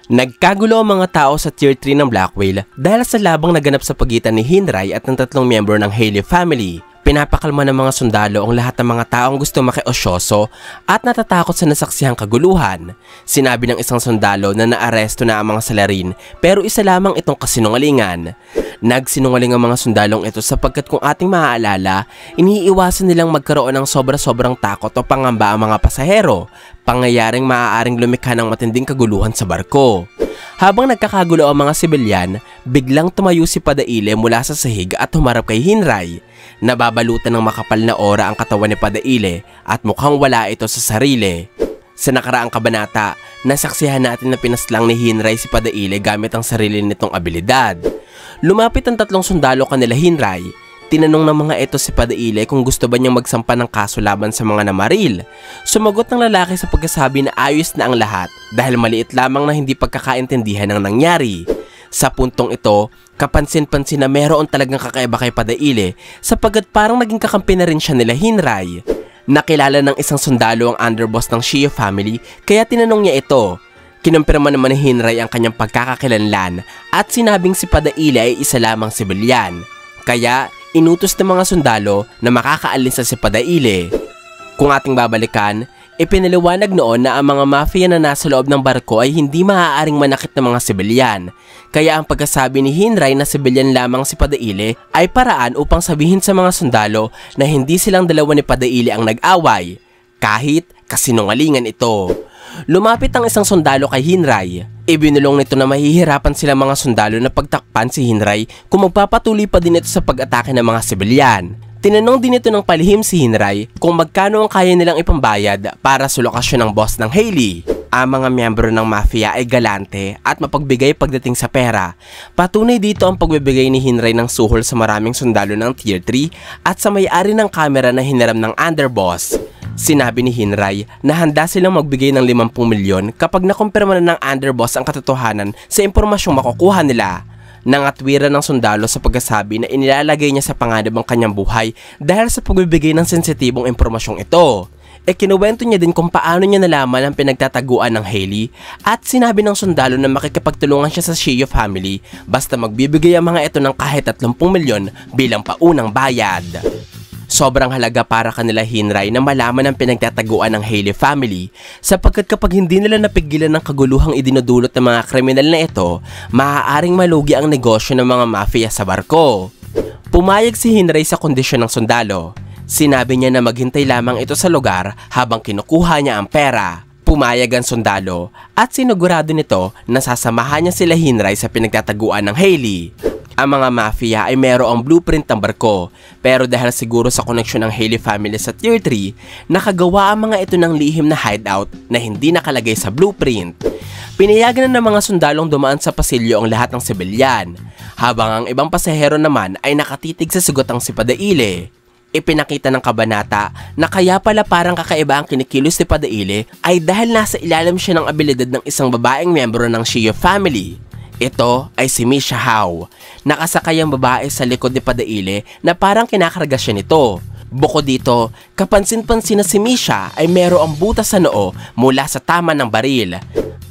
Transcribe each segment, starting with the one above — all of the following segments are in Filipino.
Nagkagulo ang mga tao sa Tier 3 ng Black Whale dahil sa labang naganap sa pagitan ni Hinray at ng tatlong miyembro ng Haley family. Pinapakalma ng mga sundalo ang lahat ng mga taong gusto makiosyoso at natatakot sa nasaksihang kaguluhan. Sinabi ng isang sundalo na naaresto na ang mga salarin pero isa lamang itong kasinungalingan. Nagsinungaling ang mga sundalong ito sapagkat kung ating maaalala, iniiwasan nilang magkaroon ng sobra-sobrang takot o pangamba ang mga pasahero, pangyayaring maaaring lumikha ng matinding kaguluhan sa barko. Habang nagkakagulo ang mga sibilyan, biglang tumayo si Padaile mula sa sahig at humarap kay Hinray. Nababalutan ng makapal na aura ang katawan ni Padaile at mukhang wala ito sa sarili. Sa nakaraang kabanata, nasaksihan natin na pinaslang ni Hinray si Padaile gamit ang sarili nitong abilidad. Lumapit ang tatlong sundalo kanila Hinray. Tinanong ng mga ito si Padaile kung gusto ba niyang magsampa ng kaso laban sa mga namaril. Sumagot ng lalaki sa pagkasabi na ayos na ang lahat dahil maliit lamang na hindi pagkakaintindihan ang nangyari. Sa puntong ito, kapansin-pansin na meron talagang kakaiba kay Padaile sapagkat parang naging kakampi na rin siya nila Hinray. Nakilala ng isang sundalo ang underboss ng Shio family kaya tinanong niya ito. Kinumpirma naman ni Hinray ang kanyang pagkakakilanlan at sinabing si Padaile ay isa lamang sibilyan. Kaya inutos ng mga sundalo na makakaalis sa si Padaile. Kung ating babalikan, ipinaliwanag noon na ang mga mafia na nasa loob ng barko ay hindi maaaring manakit ng mga sibilyan. Kaya ang pagkasabi ni Hinray na sibilyan lamang si Padaile ay paraan upang sabihin sa mga sundalo na hindi silang dalawa ni Padaile ang nag-away, kahit kasinungalingan ito. Lumapit ang isang sundalo kay Hinray. Ibinulong nito na mahihirapan silang mga sundalo na pagtakpan si Hinray kung magpapatuloy pa din ito sa pag-atake ng mga sibilyan. Tinanong din ito ng palihim si Hinray kung magkano ang kaya nilang ipambayad para sa lokasyon ng boss ng Haley. Ang mga miyembro ng mafia ay galante at mapagbigay pagdating sa pera. Patunay dito ang pagbibigay ni Hinray ng suhol sa maraming sundalo ng Tier 3 at sa may-ari ng kamera na hiniram ng underboss. Sinabi ni Hinray na handa silang magbigay ng 50 milyon kapag nakumpirma na ng underboss ang katotohanan sa impormasyong makukuha nila. Nangatwiran ng sundalo sa pagkasabi na inilalagay niya sa panganib ang kanyang buhay dahil sa pagbibigay ng sensitibong impormasyong ito. Kinuwento niya din kung paano niya nalaman ang pinagtataguan ng Haley at sinabi ng sundalo na makikipagtulungan siya sa Shio family basta magbibigay ang mga ito ng kahit 30 milyon bilang paunang bayad. Sobrang halaga para kanila Hinray na malaman ang pinagtataguan ng Haley family sapagkat kapag hindi nila napigilan ng kaguluhang idinudulot ng mga kriminal na ito, maaaring malugi ang negosyo ng mga mafia sa barko. Pumayag si Hinray sa kondisyon ng sundalo. Sinabi niya na maghintay lamang ito sa lugar habang kinukuha niya ang pera. Pumayag ang sundalo at sinigurado nito na sasamahan niya sila Hinray sa pinagtataguan ng Haley. Ang mga mafia ay mayroong blueprint ng barko pero dahil siguro sa koneksyon ng Haley family sa Tier 3, nakagawa ang mga ito ng lihim na hideout na hindi nakalagay sa blueprint. Pinayagan na ng mga sundalong dumaan sa pasilyo ang lahat ng sibilyan, habang ang ibang pasahero naman ay nakatitig sa sugotang si Padaile. Ipinakita ng kabanata na kaya pala parang kakaiba ang kinikilos ni Padaile ay dahil nasa ilalim siya ng abilidad ng isang babaeng miyembro ng Shio family. Ito ay si Misha Howe. Nakasakay ang babae sa likod ni Padaile na parang kinakarga siya nito. Bukod dito, kapansin-pansin na si Misha ay mayroong butas sa noo mula sa tama ng baril.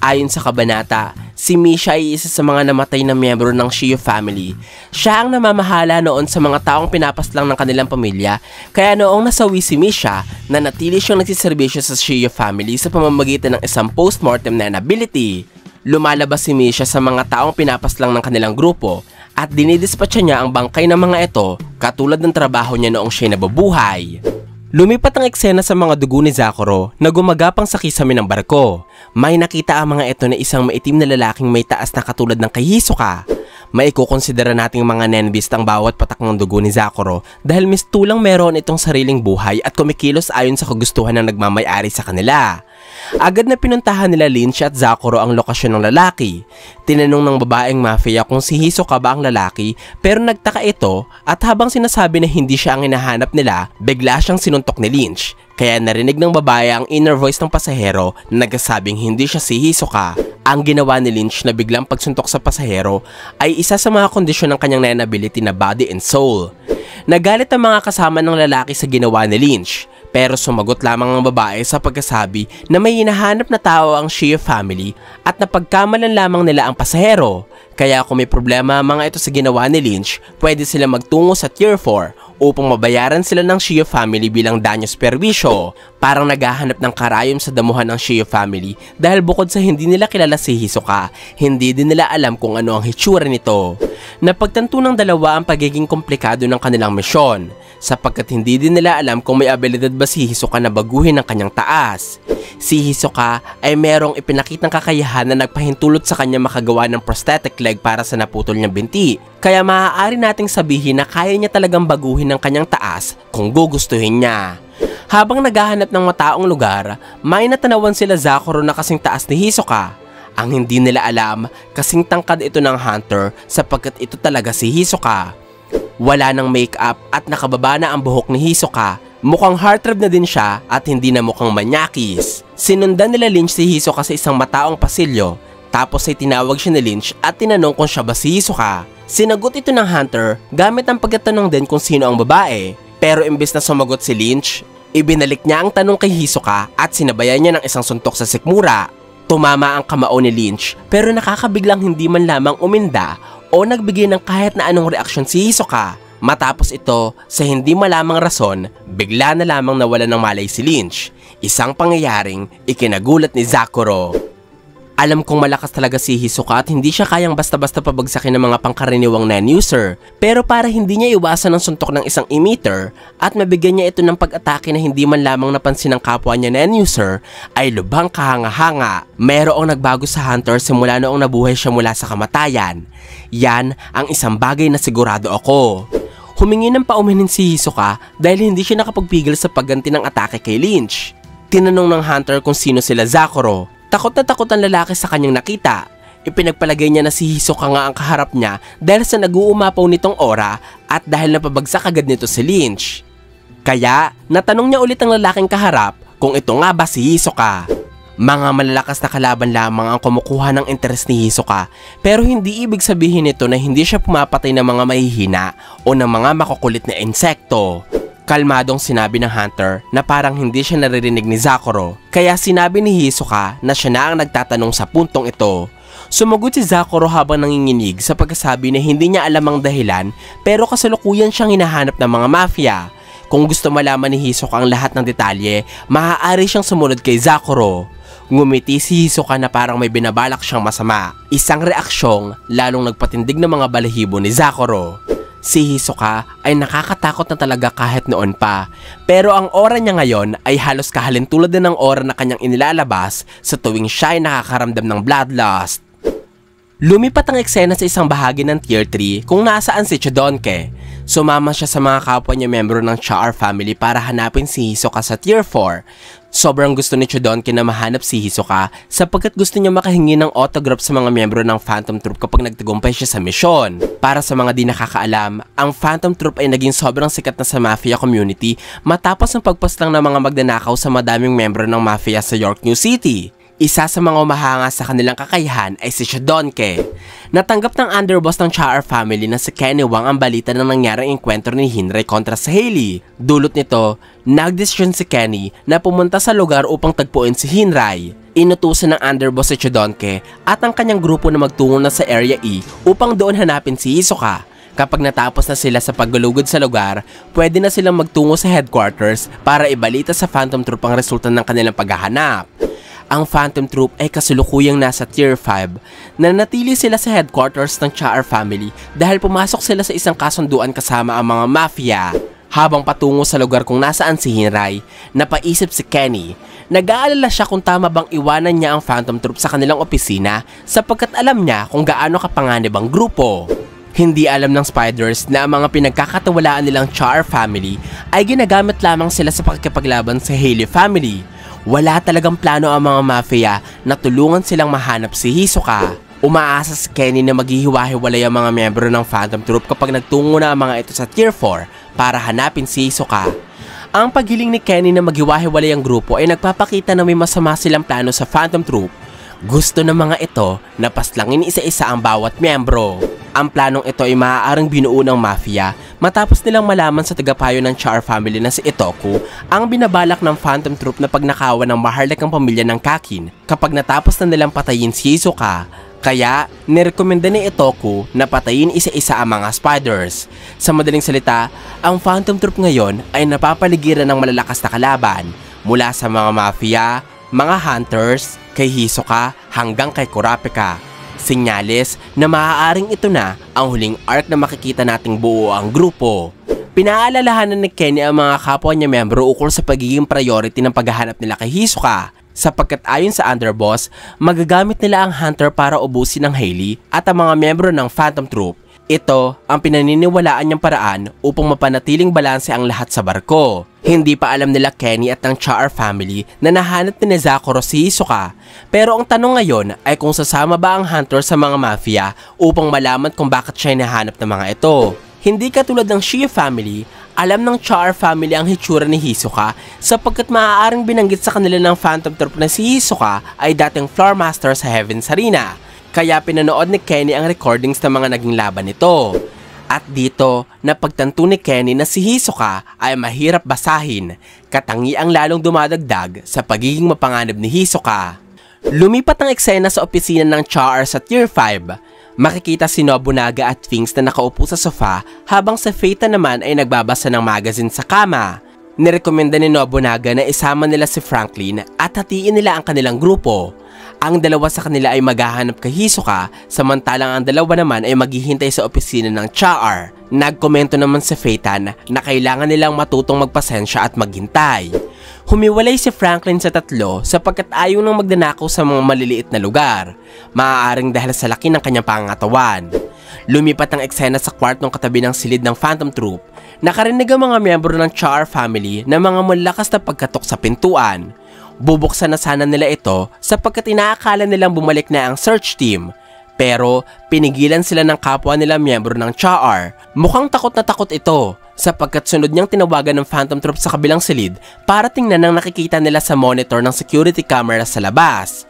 Ayon sa kabanata, si Misha ay isa sa mga namatay na miyembro ng Shio family. Siya ang namamahala noon sa mga taong pinapaslang ng kanilang pamilya, kaya noong nasawi si Misha, nanatili siyang nagsiservisyo sa Shio family sa pamamagitan ng isang postmortem na ability. Lumalabas si Misha sa mga taong pinapaslang ng kanilang grupo at dinidispatcha niya ang bangkay ng mga ito katulad ng trabaho niya noong siya'y nabubuhay. Lumipat ang eksena sa mga dugo ni Zakuro na gumagapang sa kisame ng barko. May nakita ang mga ito na isang maitim na lalaking may taas na katulad ng kay Hisoka. Maikukonsidera nating mga nenbist ang bawat patak ng dugo ni Zakuro dahil mistulang meron itong sariling buhay at kumikilos ayon sa kagustuhan ng nagmamay-ari sa kanila. Agad na pinuntahan nila Lynch at Zakuro ang lokasyon ng lalaki. Tinanong ng babaeng mafia kung si Hisoka ba ang lalaki pero nagtaka ito at habang sinasabi na hindi siya ang hinahanap nila, bigla siyang sinuntok ni Lynch. Kaya narinig ng babae ang inner voice ng pasahero na nagsasabing hindi siya si Hisoka. Ang ginawa ni Lynch na biglang pagsuntok sa pasahero ay isa sa mga kondisyon ng kanyang nanability na body and soul. Nagalit ang mga kasama ng lalaki sa ginawa ni Lynch. Pero sumagot lamang ang babae sa pagkasabi na may hinahanap na tao ang Shea family at napagkamalan lamang nila ang pasahero. Kaya kung may problema mga ito sa ginawa ni Lynch, pwede sila magtungo sa Tier 4 upang mabayaran sila ng Shea family bilang danyos perwisyo. Parang naghahanap ng karayom sa damuhan ng Shea family dahil bukod sa hindi nila kilala si Hisoka, hindi din nila alam kung ano ang hitsura nito. Napagtanto ng dalawa ang pagiging komplikado ng kanilang misyon sapagkat hindi din nila alam kung may abilidad ba si Hisoka na baguhin ang kanyang taas. Si Hisoka ay merong ipinakitang kakayahan na nagpahintulot sa kanya makagawa ng prosthetic leg para sa naputol niyang binti. Kaya maaari nating sabihin na kaya niya talagang baguhin ang kanyang taas kung gugustuhin niya. Habang naghahanap ng mataong lugar, may natanawan sila Zakuro na kasing taas ni Hisoka. Ang hindi nila alam, kasing tangkad ito ng hunter sapagkat ito talaga si Hisoka. Wala ng make-up at nakababa na ang buhok ni Hisoka. Mukhang heartthrob na din siya at hindi na mukhang manyakis. Sinundan nila Lynch si Hisoka sa isang mataong pasilyo. Tapos ay tinawag siya ni Lynch at tinanong kung siya ba si Hisoka. Sinagot ito ng hunter gamit ang pagtatanong din kung sino ang babae. Pero imbes na sumagot si Lynch, ibinalik niya ang tanong kay Hisoka at sinabayan niya ng isang suntok sa sikmura. Tumama ang kamao ni Lynch pero nakakabiglang hindi man lamang uminda o nagbigay ng kahit na anong reaksyon si Hisoka. Matapos ito, sa hindi malamang rason, bigla na lamang nawala ng malay si Lynch. Isang pangyayaring ikinagulat ni Zakuro. Alam kong malakas talaga si Hisoka at hindi siya kayang basta-basta pabagsakin ng mga pangkaraniwang non-user. Pero para hindi niya iwasan ang suntok ng isang emitter at mabigyan niya ito ng pag-atake na hindi man lamang napansin ng kapwa niya non-user, ay lubhang kahanga-hanga. Mayroong nagbago sa hunter simula noong nabuhay siya mula sa kamatayan. Yan ang isang bagay na sigurado ako. Humingi ng paumanhin si Hisoka dahil hindi siya nakapagpigil sa pagganti ng atake kay Lynch. Tinanong ng hunter kung sino sila Zakuro. Takot na takot ang lalaki sa kanyang nakita. Ipinagpalagay niya na si Hisoka nga ang kaharap niya dahil sa nag-uumapaw nitong aura at dahil napabagsak agad nito si Lynch. Kaya natanong niya ulit ang lalaking kaharap kung ito nga ba si Hisoka. Mga malalakas na kalaban lamang ang kumukuha ng interes ni Hisoka pero hindi ibig sabihin nito na hindi siya pumapatay ng mga mahihina o ng mga makukulit na insekto. Kalmadong sinabi ng hunter na parang hindi siya naririnig ni Zakuro kaya sinabi ni Hisoka na siya na ang nagtatanong sa puntong ito. Sumagot si Zakuro habang nanginginig sa pagkasabi na hindi niya alam ang dahilan pero kasalukuyan siyang hinahanap ng mga mafia. Kung gusto malaman ni Hisoka ang lahat ng detalye, maaari siyang sumunod kay Zakuro. Ngumiti si Hisoka na parang may binabalak siyang masama. Isang reaksyong lalong nagpatindig ng mga balahibo ni Zakuro. Si Hisoka ay nakakatakot na talaga kahit noon pa. Pero ang aura niya ngayon ay halos kahalintulad din ng aura na kanyang inilalabas sa tuwing siya ay nakakaramdam ng bloodlust. Lumipat ang eksena sa isang bahagi ng Tier 3 kung nasaan si Chodonke. Sumama siya sa mga kapwa niya membro ng Char family para hanapin si Hisoka sa Tier 4. Sobrang gusto ni Chodonke na mahanap si Hisoka sapagkat gusto niya makahingi ng autograph sa mga miyembro ng Phantom Troop kapag nagtagumpay siya sa misyon. Para sa mga di nakakaalam, ang Phantom Troop ay naging sobrang sikat na sa mafia community matapos ang pagpaslang ng mga magnanakaw sa madaming miyembro ng mafia sa York New City. Isa sa mga umahanga sa kanilang kakayahan ay si Chodonke. Natanggap ng underboss ng Char family na si Kenny Wang ang balita ng nangyaring enkwentro ni Hinray kontra sa Hailey. Dulot nito, nagdesisyon si Kenny na pumunta sa lugar upang tagpuin si Hinray. Inutusan ng underboss si Chodonke at ang kanyang grupo na magtungo na sa Area E upang doon hanapin si Hisoka. Kapag natapos na sila sa paggulugod sa lugar, pwede na silang magtungo sa headquarters para ibalita sa Phantom Troop ang resulta ng kanilang paghahanap. Ang Phantom Troop ay kasulukuyang nasa Tier 5. Nanatili sila sa headquarters ng Char family dahil pumasok sila sa isang kasunduan kasama ang mga mafia. Habang patungo sa lugar kung nasaan si Hinray, napaisip si Kenny. Nag-aalala siya kung tama bang iwanan niya ang Phantom Troop sa kanilang opisina sapagkat alam niya kung gaano kapanganib ang grupo. Hindi alam ng Spiders na ang mga pinagkakatawalaan nilang Char family ay ginagamit lamang sila sa pakikipaglaban sa Hailey family. Wala talagang plano ang mga mafia na tulungan silang mahanap si Hisoka. Umaasa si Kenny na maghihiwa-hiwalay ang mga miyembro ng Phantom Troop kapag nagtungo na ang mga ito sa Tier 4 para hanapin si Hisoka. Ang paghiling ni Kenny na maghiwa-hiwalay ang grupo ay nagpapakita na may masama silang plano sa Phantom Troop. Gusto ng mga ito na paslangin isa-isa ang bawat miyembro. Ang planong ito ay maaaring binuo ng mafia matapos nilang malaman sa tagapayo ng Char family na si Itoku ang binabalak ng Phantom Troop na pagnakawan ng maharlikang pamilya ng Kakin kapag natapos na nilang patayin si Hisoka. Kaya, nirekomenda ni Itoku na patayin isa-isa ang mga spiders. Sa madaling salita, ang Phantom Troop ngayon ay napapaligiran ng malalakas na kalaban mula sa mga mafia, mga hunters, kay Hisoka hanggang kay Kurapika. Senyales na maaaring ito na ang huling arc na makikita nating buo ang grupo. Pinaalalahanan ni Kenny ang mga kapwa niya membro ukol sa pagiging priority ng paghahanap nila kay Hisoka sapagkat ayon sa underboss, magagamit nila ang hunter para ubusin ang Hailey at ang mga membro ng Phantom Troop. Ito ang pinaniniwalaan niyang paraan upang mapanatiling balanse ang lahat sa barko. Hindi pa alam nila Kenny at ng Char family na nahanap ni Nezakuro si Hisoka. Pero ang tanong ngayon ay kung sasama ba ang hunter sa mga mafia upang malaman kung bakit siya nahanap ng mga ito. Hindi katulad ng Shia family, alam ng Char family ang hitsura ni Hisoka sapagkat maaaring binanggit sa kanila ng Phantom Troop na si Hisoka ay dating floor master sa Heaven's Arena. Kaya pinanood ni Kenny ang recordings ng mga naging laban nito. At dito, napagtanto ni Kenny na si Hisoka ay mahirap basahin, katangiang lalong dumadagdag sa pagiging mapanganib ni Hisoka. Lumipat ang eksena sa opisina ng Char sa Tier 5. Makikita si Nobunaga at Finks na nakaupo sa sofa habang si Feita naman ay nagbabasa ng magazine sa kama. Nirekomenda ni Nobunaga na isama nila si Franklin at hatiin nila ang kanilang grupo. Ang dalawa sa kanila ay maghahanap kay Hisoka, samantalang ang dalawa naman ay maghihintay sa opisina ng Char. Nagkomento naman si Feitan na kailangan nilang matutong magpasensya at maghintay. Humiwalay si Franklin sa tatlo sapagkat ayaw nang magnanakaw sa mga maliliit na lugar, maaaring dahil sa laki ng kanyang pangangatawan. Lumipat ang eksena sa kwartong katabi ng silid ng Phantom Troop. Nakarinig ang mga miyembro ng Char family na mga malakas na pagkatok sa pintuan. Bubuksan na sana nila ito sapagkat inaakala nilang bumalik na ang search team. Pero pinigilan sila ng kapwa nila miyembro ng Char. Mukhang takot na takot ito sapagkat sunod niyang tinawagan ng Phantom Troop sa kabilang silid para tingnan ang nakikita nila sa monitor ng security camera sa labas.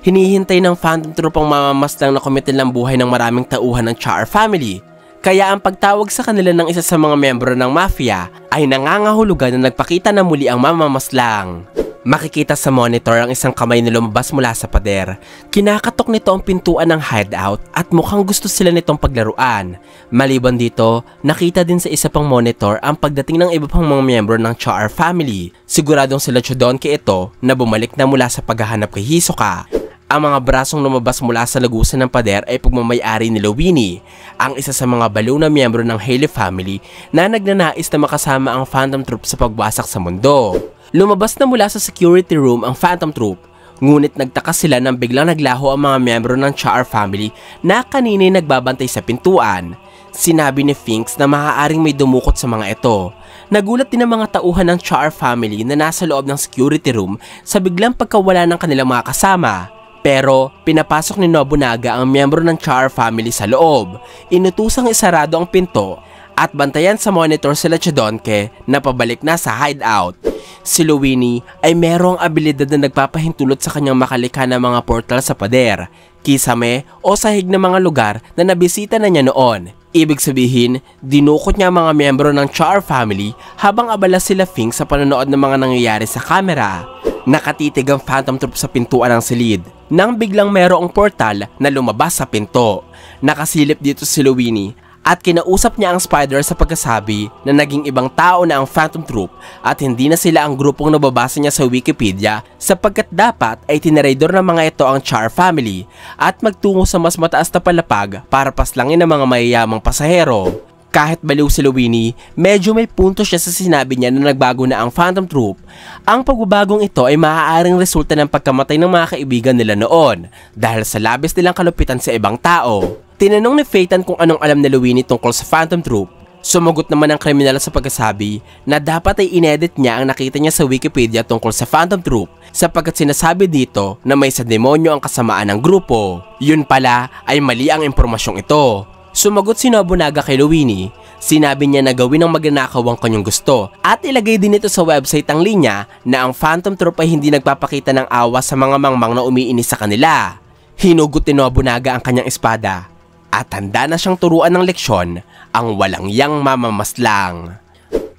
Hinihintay ng Phantom Troop ang mamamaslang na kumitil ng buhay ng maraming tauhan ng Char family. Kaya ang pagtawag sa kanila ng isa sa mga miyembro ng mafia ay nangangahulugan na nagpakita na muli ang mamamaslang. Makikita sa monitor ang isang kamay na lumabas mula sa pader. Kinakatok nito ang pintuan ng hideout at mukhang gusto sila nitong paglaruan. Maliban dito, nakita din sa isa pang monitor ang pagdating ng iba pang mga miyembro ng Char family. Siguradong sila Chodonke ito na bumalik na mula sa paghahanap kay Hisoka. Ang mga brasong lumabas mula sa lagusan ng pader ay pagmamayari ni Winnie, ang isa sa mga baliw na miyembro ng Hailey family na nagnanais na makasama ang Phantom Troop sa pagwasak sa mundo. Lumabas na mula sa security room ang Phantom Troop, ngunit nagtaka sila nang biglang naglaho ang mga miyembro ng Char family na kanina'y nagbabantay sa pintuan. Sinabi ni Finks na maaaring may dumukot sa mga ito. Nagulat din ang mga tauhan ng Char family na nasa loob ng security room sa biglang pagkawala ng kanilang mga kasama. Pero pinapasok ni Nobunaga ang miyembro ng Char family sa loob. Inutusang isarado ang pinto at bantayan sa monitor sila Chodonke na pabalik na sa hideout. Si Winnie ay merong abilidad na nagpapahintulot sa kanyang makalikha ng mga portal sa pader, kisame o sahig na mga lugar na nabisita na niya noon. Ibig sabihin, dinukot niya ang mga miyembro ng Char family habang abala sila Finks sa panonood ng mga nangyayari sa kamera. Nakatitig ang Phantom Troop sa pintuan ng silid nang biglang merong portal na lumabas sa pinto. Nakasilip dito si Winnie at kinausap niya ang Spider sa pagkasabi na naging ibang tao na ang Phantom Troop at hindi na sila ang grupong nababasa niya sa Wikipedia sapagkat dapat ay tinaraydor ng mga ito ang Char family at magtungo sa mas mataas na palapag para paslangin ang mga mayayamang pasahero. Kahit baliw si Winnie, medyo may punto siya sa sinabi niya na nagbago na ang Phantom Troop. Ang pagbabagong ito ay maaaring resulta ng pagkamatay ng mga kaibigan nila noon dahil sa labis nilang kalupitan sa ibang tao. Tinanong ni Feitan kung anong alam ni Winnie tungkol sa Phantom Troop. Sumagot naman ang kriminal sa pagkasabi na dapat ay inedit niya ang nakita niya sa Wikipedia tungkol sa Phantom Troop sapagkat sinasabi dito na may sa demonyo ang kasamaan ng grupo. Yun pala ay mali ang impormasyong ito. Sumagot si Nobunaga kay Winnie. Sinabi niya na gawin ang magnanakaw ang kanyang gusto at ilagay din ito sa website ang linya na ang Phantom Troop ay hindi nagpapakita ng awa sa mga mangmang na umiinis sa kanila. Hinugot ni Nobunaga ang kanyang espada. at handa na siyang turuan ng leksyon ang walang yang mamamaslang.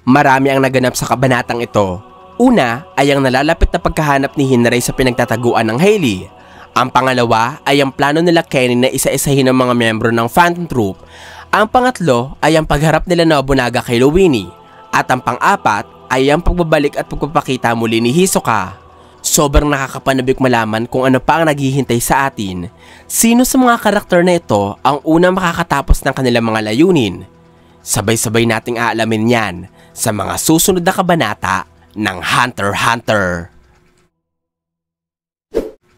Marami ang naganap sa kabanatang ito. Una ay ang nalalapit na pagkahanap ni Henry sa pinagtataguan ng Hailey. Ang pangalawa ay ang plano nila Kenny na isa-isahin ang mga miyembro ng Phantom Troop. Ang pangatlo ay ang pagharap nila Nobunaga kay Luwini. At ang pang-apat ay ang pagbabalik at pagpapakita muli ni Hisoka. Sobrang nakakapanabik malaman kung ano pa ang naghihintay sa atin. Sino sa mga karakter na ito ang unang makakatapos ng kanilang mga layunin? Sabay-sabay nating aalamin yan sa mga susunod na kabanata ng Hunter x Hunter.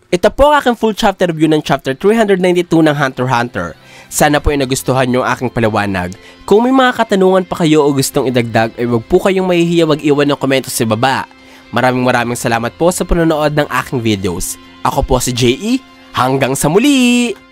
Ito po ang aking full chapter review ng chapter 392 ng Hunter x Hunter. Sana po ay nagustuhan nyo ang aking paliwanag. Kung may mga katanungan pa kayo o gustong idagdag ay wag po kayong mahihiya mag-iwan ng komento sa baba. Maraming salamat po sa panonood ng aking videos. Ako po si JE. Hanggang sa muli!